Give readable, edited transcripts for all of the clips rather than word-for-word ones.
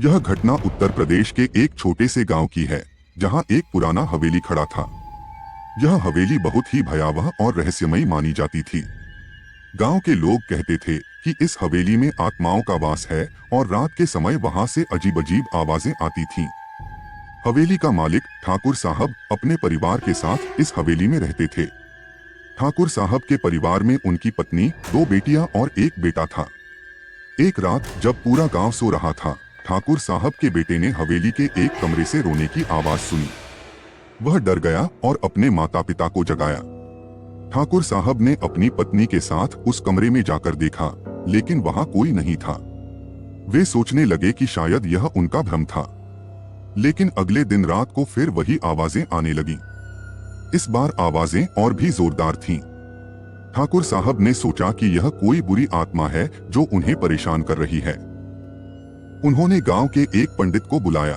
यह घटना उत्तर प्रदेश के एक छोटे से गांव की है, जहां एक पुराना हवेली खड़ा था। यह हवेली बहुत ही भयावह और रहस्यमयी मानी जाती थी। गांव के लोग कहते थे कि इस हवेली में आत्माओं का वास है और रात के समय वहां से अजीब अजीब आवाजें आती थीं। हवेली का मालिक ठाकुर साहब अपने परिवार के साथ इस हवेली में रहते थे। ठाकुर साहब के परिवार में उनकी पत्नी, 2 बेटियां और 1 बेटा था। एक रात जब पूरा गांव सो रहा था, ठाकुर साहब के बेटे ने हवेली के एक कमरे से रोने की आवाज सुनी। वह डर गया और अपने माता पिता को जगाया। ठाकुर साहब ने अपनी पत्नी के साथ उस कमरे में जाकर देखा, लेकिन वहां कोई नहीं था। वे सोचने लगे कि शायद यह उनका भ्रम था। लेकिन अगले दिन रात को फिर वही आवाजें आने लगी। इस बार आवाजें और भी जोरदार थीं। ठाकुर साहब ने सोचा कि यह कोई बुरी आत्मा है जो उन्हें परेशान कर रही है। उन्होंने गांव के एक पंडित को बुलाया।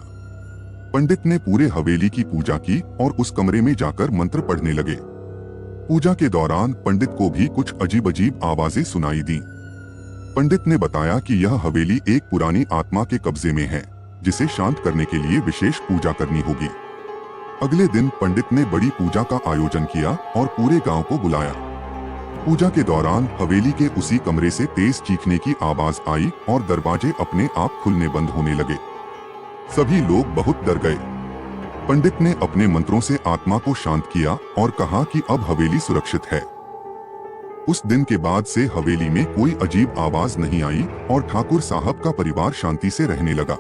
पंडित ने पूरे हवेली की पूजा की और उस कमरे में जाकर मंत्र पढ़ने लगे। पूजा के दौरान पंडित को भी कुछ अजीब अजीब आवाजें सुनाई दी। पंडित ने बताया कि यह हवेली एक पुरानी आत्मा के कब्जे में है, जिसे शांत करने के लिए विशेष पूजा करनी होगी। अगले दिन पंडित ने बड़ी पूजा का आयोजन किया और पूरे गांव को बुलाया। पूजा के दौरान हवेली के उसी कमरे से तेज चीखने की आवाज आई और दरवाजे अपने आप खुलने बंद होने लगे। सभी लोग बहुत डर गए। पंडित ने अपने मंत्रों से आत्मा को शांत किया और कहा कि अब हवेली सुरक्षित है। उस दिन के बाद से हवेली में कोई अजीब आवाज नहीं आई और ठाकुर साहब का परिवार शांति से रहने लगा।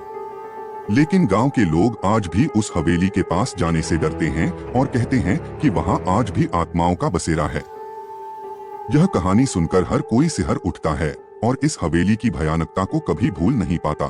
लेकिन गांव के लोग आज भी उस हवेली के पास जाने से डरते हैं और कहते हैं कि वहां आज भी आत्माओं का बसेरा है। यह कहानी सुनकर हर कोई सिहर उठता है और इस हवेली की भयानकता को कभी भूल नहीं पाता।